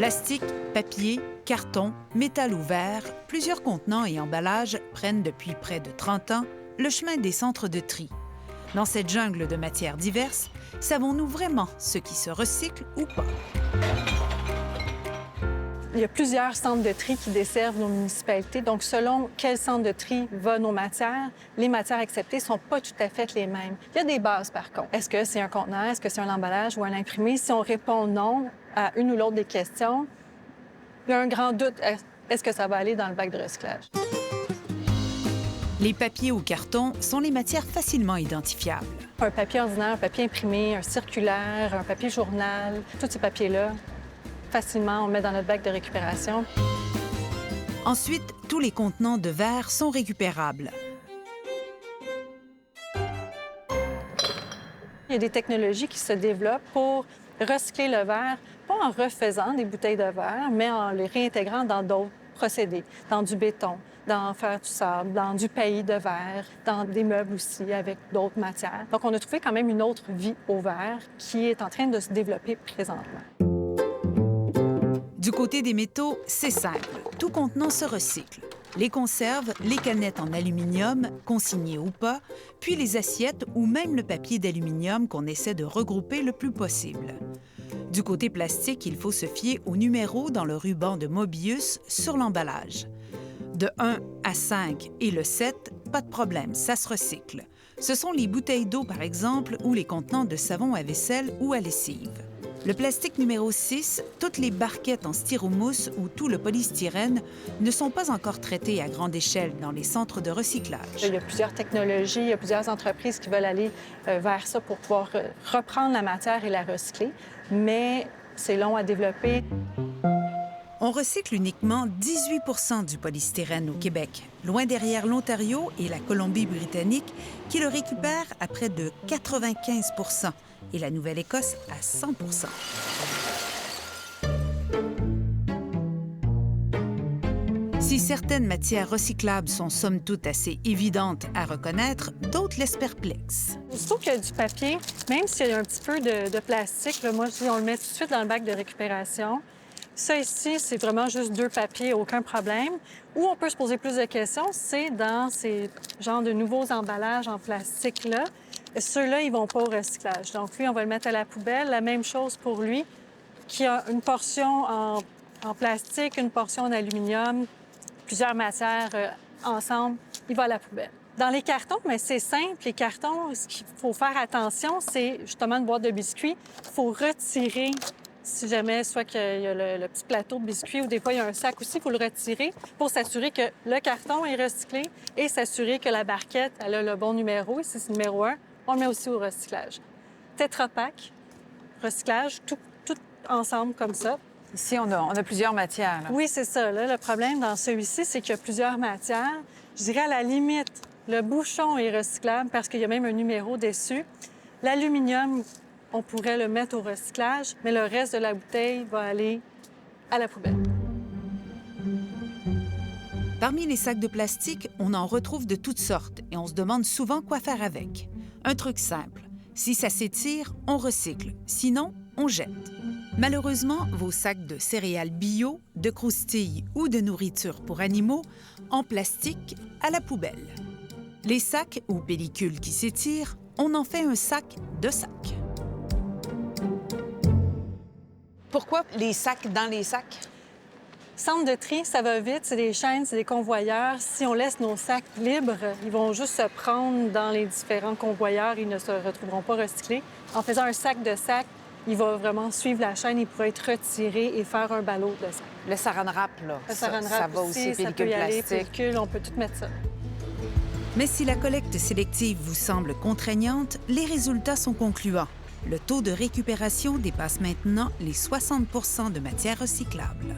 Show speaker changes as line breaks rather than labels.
Plastique, papier, carton, métal ou verre, plusieurs contenants et emballages prennent depuis près de 30 ans le chemin des centres de tri. Dans cette jungle de matières diverses, savons-nous vraiment ce qui se recycle ou pas?
Il y a plusieurs centres de tri qui desservent nos municipalités. Donc, selon quel centre de tri va nos matières, les matières acceptées ne sont pas tout à fait les mêmes. Il y a des bases, par contre. Est-ce que c'est un contenant, est-ce que c'est un emballage ou un imprimé? Si on répond non à une ou l'autre des questions, il y a un grand doute. Est-ce que ça va aller dans le bac de recyclage?
Les papiers ou cartons sont les matières facilement identifiables.
Un papier ordinaire, un papier imprimé, un circulaire, un papier journal, tous ces papiers-là, facilement, on met dans notre bac de récupération.
Ensuite, tous les contenants de verre sont récupérables.
Il y a des technologies qui se développent pour recycler le verre, pas en refaisant des bouteilles de verre, mais en les réintégrant dans d'autres procédés, dans du béton, dans faire du sable, dans du paillis de verre, dans des meubles aussi avec d'autres matières. Donc, on a trouvé quand même une autre vie au verre qui est en train de se développer présentement.
Du côté des métaux, c'est simple. Tout contenant se recycle. Les conserves, les canettes en aluminium, consignées ou pas, puis les assiettes ou même le papier d'aluminium qu'on essaie de regrouper le plus possible. Du côté plastique, il faut se fier au numéro dans le ruban de Mobius sur l'emballage. De 1 à 5 et le 7, pas de problème, ça se recycle. Ce sont les bouteilles d'eau, par exemple, ou les contenants de savon à vaisselle ou à lessive. Le plastique numéro 6, toutes les barquettes en styromousse ou tout le polystyrène ne sont pas encore traités à grande échelle dans les centres de recyclage.
Il y a plusieurs technologies, il y a plusieurs entreprises qui veulent aller vers ça pour pouvoir reprendre la matière et la recycler, mais c'est long à développer.
On recycle uniquement 18 % du polystyrène au Québec, loin derrière l'Ontario et la Colombie-Britannique, qui le récupèrent à près de 95 % et la Nouvelle-Écosse à 100 %. Si certaines matières recyclables sont somme toute assez évidentes à reconnaître, d'autres laissent perplexes.
Aussitôt qu'il y a du papier, même s'il y a un petit peu de plastique, là, moi, je dis, on le met tout de suite dans le bac de récupération. Ça ici, c'est vraiment juste 2 papiers, aucun problème. Où on peut se poser plus de questions, c'est dans ces genres de nouveaux emballages en plastique-là. Ceux-là, ils vont pas au recyclage. Donc, lui, on va le mettre à la poubelle. La même chose pour lui, qui a une portion en plastique, une portion en aluminium, plusieurs matières ensemble, il va à la poubelle. Dans les cartons, mais c'est simple. Les cartons, ce qu'il faut faire attention, c'est justement une boîte de biscuits. Il faut retirer, si jamais, soit qu'il y a le petit plateau de biscuits ou des fois, il y a un sac aussi, il faut le retirer pour s'assurer que le carton est recyclé et s'assurer que la barquette, elle a le bon numéro. Ici, c'est numéro 1. On le met aussi au recyclage. Tetra Pak, recyclage, tout ensemble comme ça.
Ici, on a plusieurs matières. Là.
Oui, c'est ça. Là, le problème dans celui-ci, c'est qu'il y a plusieurs matières. Je dirais à la limite, le bouchon est recyclable parce qu'il y a même un numéro dessus. L'aluminium, on pourrait le mettre au recyclage, mais le reste de la bouteille va aller à la poubelle.
Parmi les sacs de plastique, on en retrouve de toutes sortes et on se demande souvent quoi faire avec. Un truc simple. Si ça s'étire, on recycle. Sinon, on jette. Malheureusement, vos sacs de céréales bio, de croustilles ou de nourriture pour animaux, en plastique, à la poubelle. Les sacs ou pellicules qui s'étirent, on en fait un sac de sacs.
Pourquoi les sacs dans les sacs?
Centre de tri, ça va vite, c'est des chaînes, c'est des convoyeurs. Si on laisse nos sacs libres, ils vont juste se prendre dans les différents convoyeurs, ils ne se retrouveront pas recyclés. En faisant un sac de sacs, il va vraiment suivre la chaîne, il pourra être retiré et faire un ballot de sac.
Le saran wrap, là,
Le saran wrap
ça va aussi,
ça peut
pellicule
y aller,
plastique.
pellicule, on peut tout mettre ça.
Mais si la collecte sélective vous semble contraignante, les résultats sont concluants. Le taux de récupération dépasse maintenant les 60 % de matières recyclables.